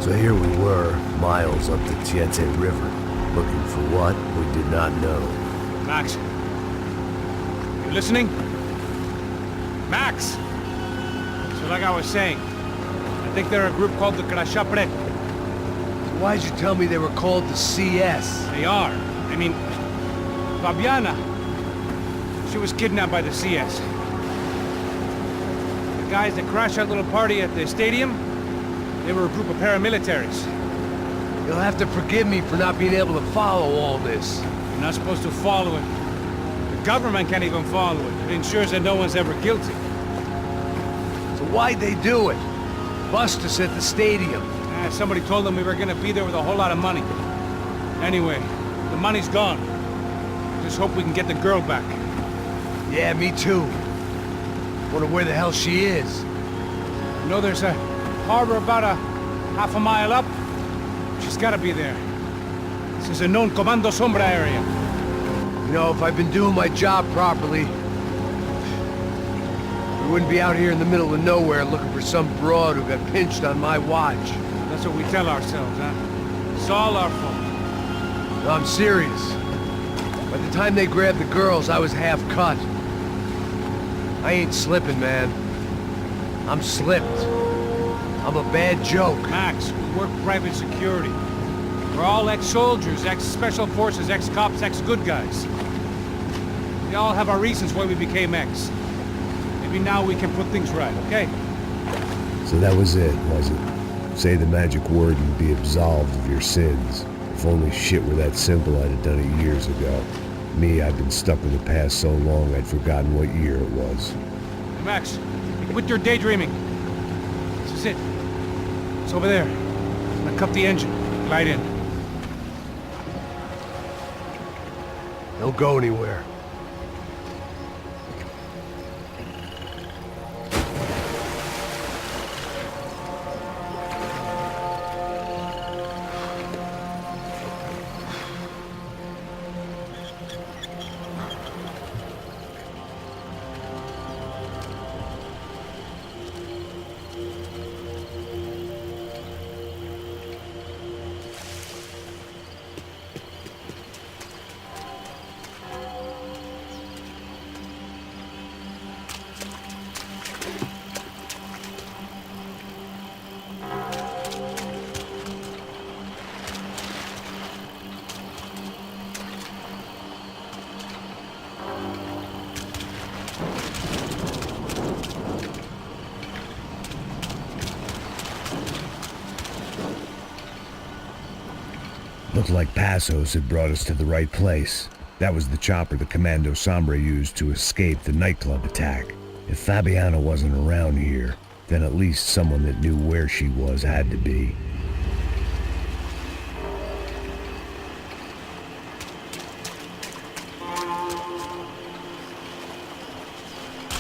So here we were, miles up the Tiete River, looking for what we did not know. Max, you listening? Max! So like I was saying, I think they're a group called the Crashapret. Why'd you tell me they were called the CS? They are. I mean, Fabiana, she was kidnapped by the CS. The guys that crashed that little party at the stadium, they were a group of paramilitaries. You'll have to forgive me for not being able to follow all this. You're not supposed to follow it. The government can't even follow it. It ensures that no one's ever guilty. So why'd they do it? Bust us at the stadium. Somebody told them we were gonna be there with a whole lot of money. Anyway, the money's gone. Just hope we can get the girl back. Yeah, me too. Wonder where the hell she is. You know there's a harbor about a half a mile up? She's gotta be there. This is a known Comando Sombra area. You know, if I'd been doing my job properly, we wouldn't be out here in the middle of nowhere looking for some broad who got pinched on my watch. That's what we tell ourselves, huh? It's all our fault. No, I'm serious. By the time they grabbed the girls, I was half cut. I ain't slipping, man. I'm slipped. I'm a bad joke. Max, we work private security. We're all ex-soldiers, ex-special forces, ex-cops, ex-good guys. We all have our reasons why we became ex. Maybe now we can put things right, okay? So that was it, was it? Say the magic word and be absolved of your sins. If only shit were that simple, I'd have done it years ago. Me, I've been stuck with the past so long I'd forgotten what year it was. Hey Max, quit your daydreaming. This is it. It's over there. I'm gonna cut the engine. Glide in. Don't go anywhere. Looked like Passos had brought us to the right place. That was the chopper the Comando Sombra used to escape the nightclub attack. If Fabiana wasn't around here, then at least someone that knew where she was had to be.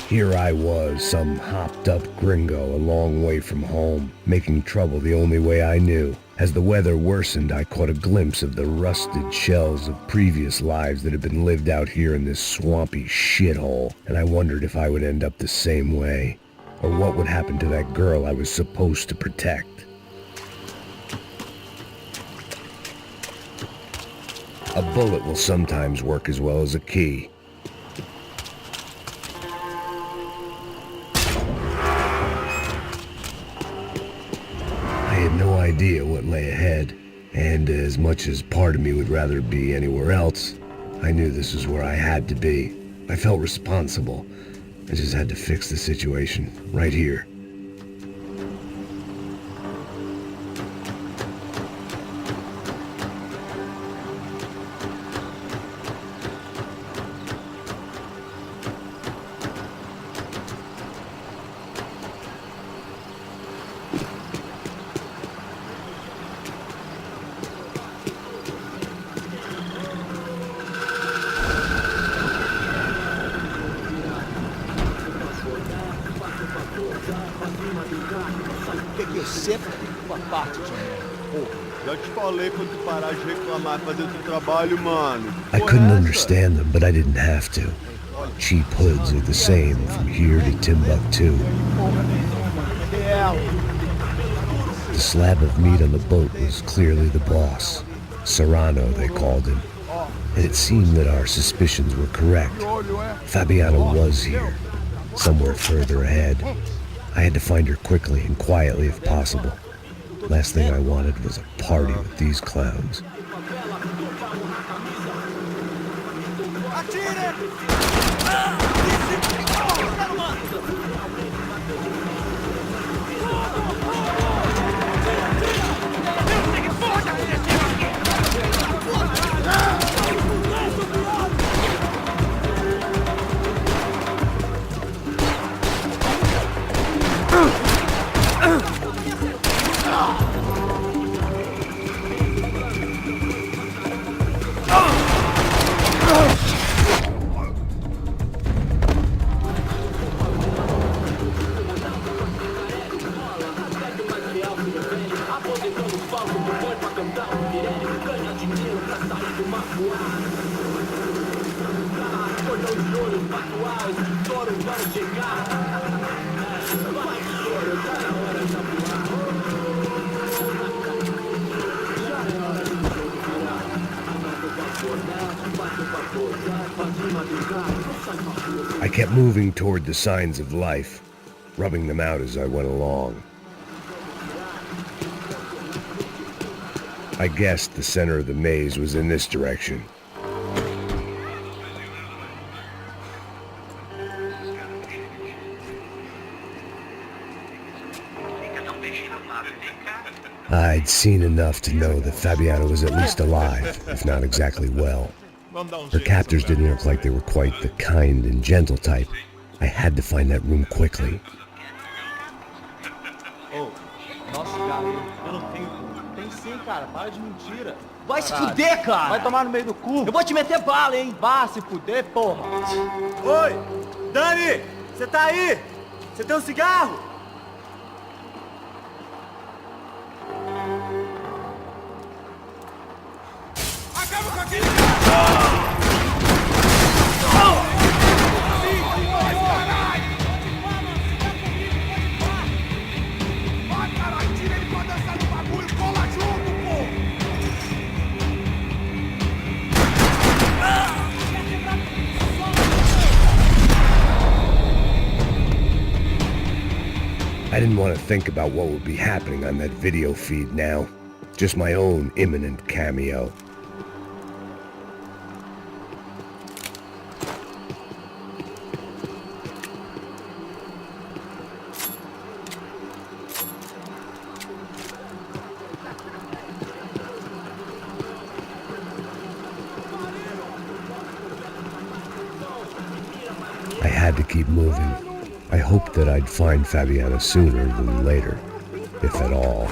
Here I was, some hopped-up gringo a long way from home, making trouble the only way I knew. As the weather worsened, I caught a glimpse of the rusted shells of previous lives that had been lived out here in this swampy shithole, and I wondered if I would end up the same way, or what would happen to that girl I was supposed to protect. A bullet will sometimes work as well as a key. I had no idea what lay ahead, and as much as part of me would rather be anywhere else, I knew this was where I had to be. I felt responsible. I just had to fix the situation, right here. Eu sempre fico uma parte de merda. Já te falei pra tu parar de reclamar e fazer o teu trabalho, mano. I couldn't understand them, but I didn't have to. Cheap hoods are the same from here to Timbuktu. The slab of meat on the boat was clearly the boss. Serrano, they called him. And it seemed that our suspicions were correct. Fabiana was here, somewhere further ahead. I had to find her quickly and quietly if possible. Last thing I wanted was a party with these clowns. I kept moving toward the signs of life, rubbing them out as I went along. I guessed the center of the maze was in this direction. I'd seen enough to know that Fabiana was at least alive, if not exactly well. Her captors didn't look like they were quite the kind and gentle type. I had to find that room quickly. Ô, nossa, cara, eu não tenho... Tem sim, cara, para de mentira. Vai se fuder, cara! Vai tomar no meio do cu. Eu vou te meter bala, hein? Vá se fuder, porra. Oi! Dani! Você tá aí? Você tem um cigarro? Acaba com aquele cara! Vai, caralho! Tira ele pra dançar no bagulho! Cola junto, pô! I didn't want to think about what would be happening on that video feed now. Just my own imminent cameo. I had to keep moving. I hoped that I'd find Fabiana sooner than later, if at all.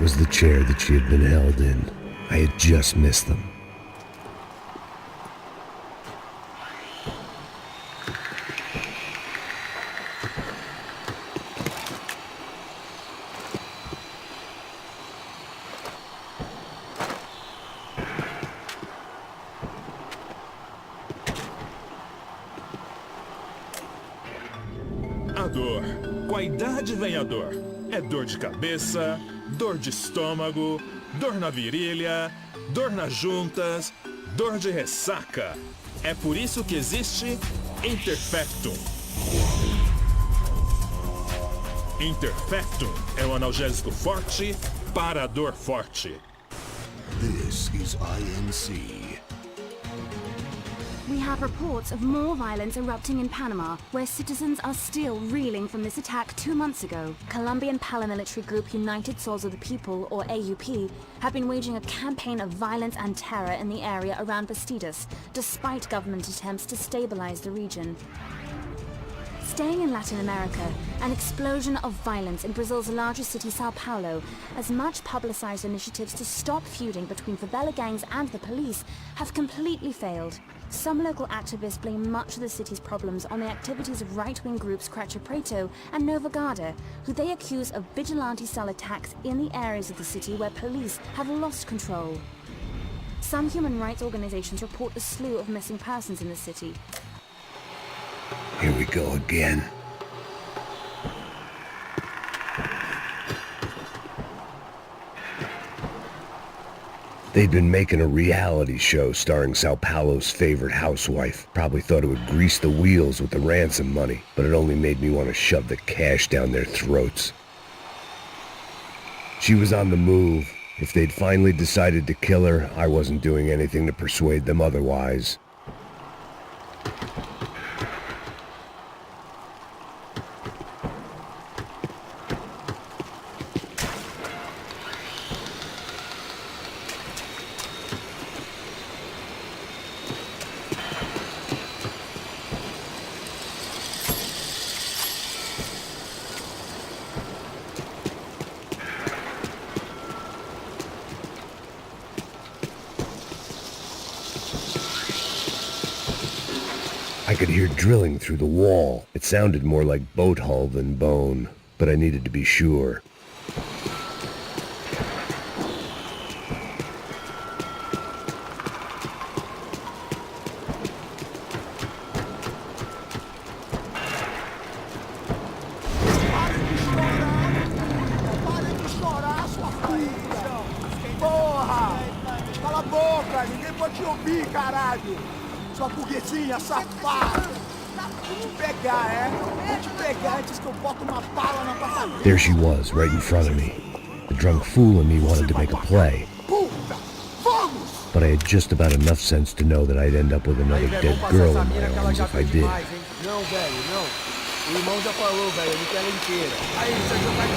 was the chair that she had been held in. I had just missed them. A dor. Com a idade vem a dor. É dor de cabeça, dor de estômago, dor na virilha, dor nas juntas, dor de ressaca. É por isso que existe Interfectum. Interfectum é um analgésico forte para a dor forte. This is INC. We have reports of more violence erupting in Panama, where citizens are still reeling from this attack 2 months ago. Colombian paramilitary group United Souls of the People, or AUP, have been waging a campaign of violence and terror in the area around Bastidas, despite government attempts to stabilize the region. Staying in Latin America, an explosion of violence in Brazil's largest city, Sao Paulo, as much publicized initiatives to stop feuding between favela gangs and the police have completely failed. Some local activists blame much of the city's problems on the activities of right-wing groups Tracce and Nova Garda, who they accuse of vigilante-style attacks in the areas of the city where police have lost control. Some human rights organizations report a slew of missing persons in the city. Here we go again. They'd been making a reality show starring Sao Paulo's favorite housewife. Probably thought it would grease the wheels with the ransom money, but it only made me want to shove the cash down their throats. She was on the move. If they'd finally decided to kill her, I wasn't doing anything to persuade them otherwise. I could hear drilling through the wall. It sounded more like boat hull than bone, but I needed to be sure. Sua burguesinha safada! Vou te pegar, é? Vou te pegar antes que eu boto uma bala na tua cabeça. There she was, right in front of me. The drunk fool in me wanted to make a play. Puta! Vamos! But I had just about enough sense to know that I'd end up with another dead girl in my arms if I did. Não, velho, não. O irmão já falou, velho, não quer ela inteira. Aí, você já vai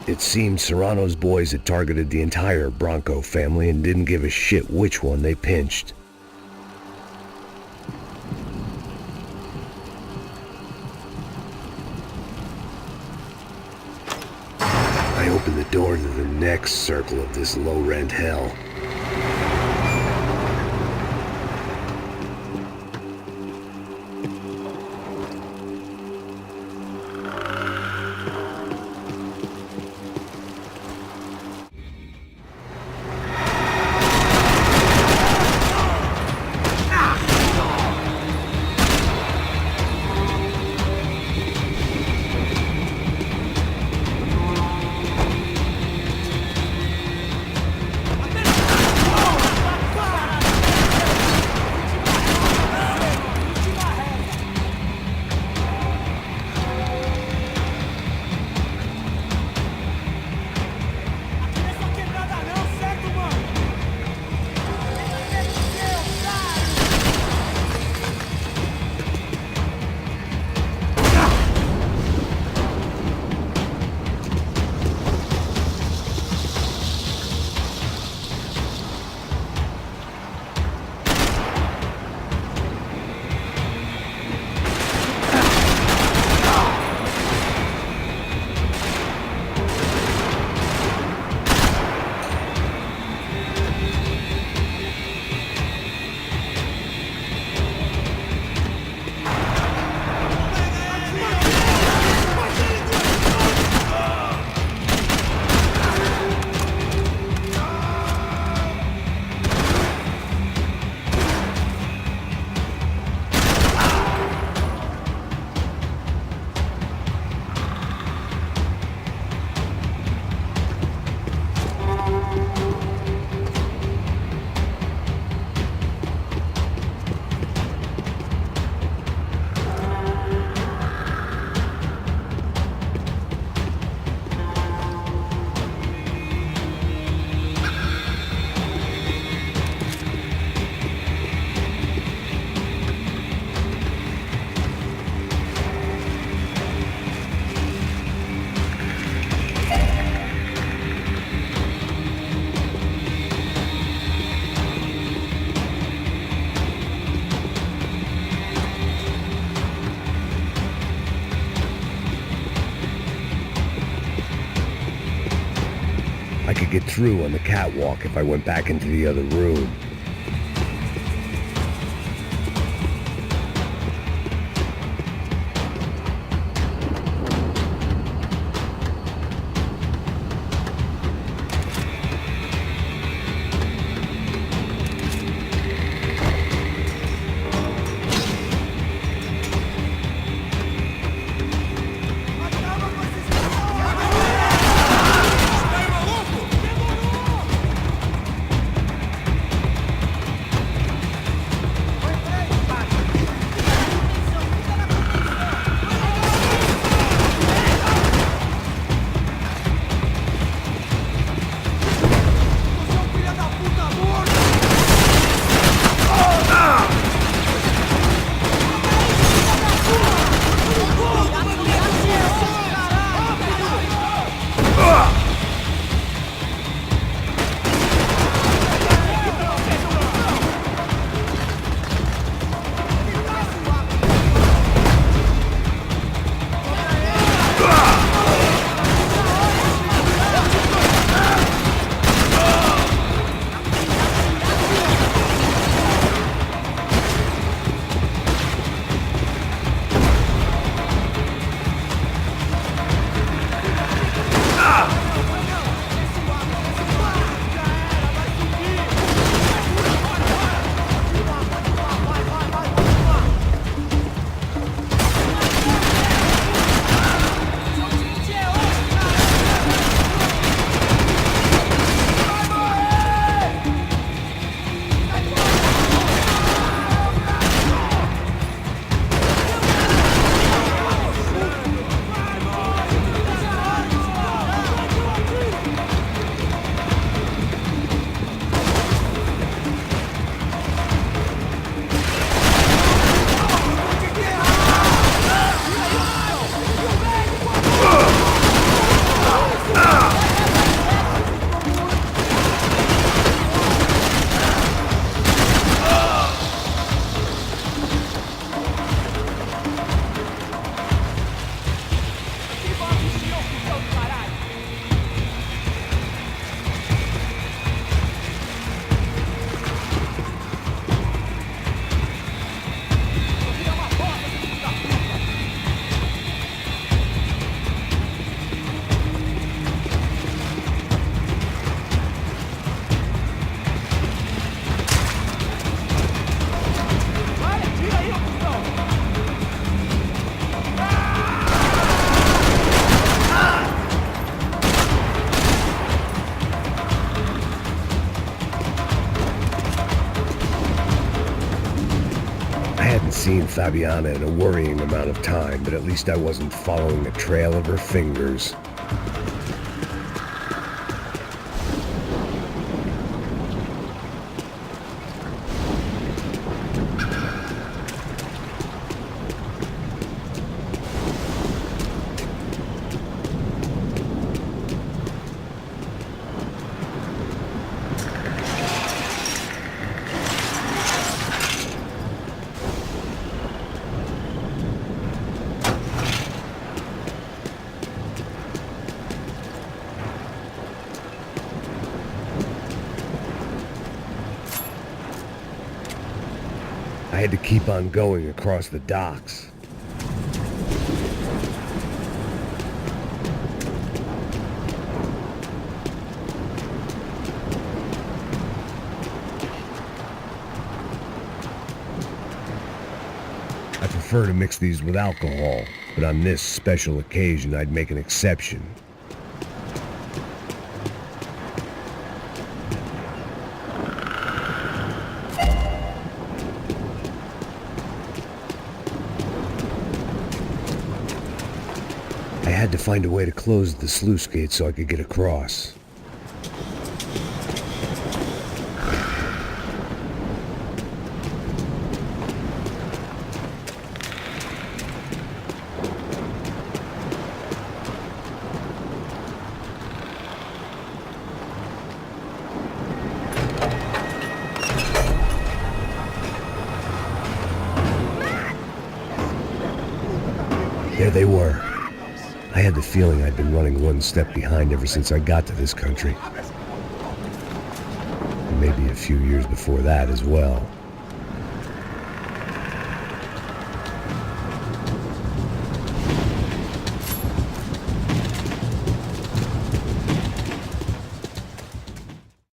It seemed Serrano's boys had targeted the entire Bronco family and didn't give a shit which one they pinched. I opened the door to the next circle of this low-rent hell. I could get through on the catwalk if I went back into the other room. Seen Fabiana in a worrying amount of time, but at least I wasn't following a trail of her fingers. I had to keep on going across the docks. I prefer to mix these with alcohol, but on this special occasion I'd make an exception. I had to find a way to close the sluice gate so I could get across. There they were. I had the feeling I'd been running one step behind ever since I got to this country. And maybe a few years before that as well.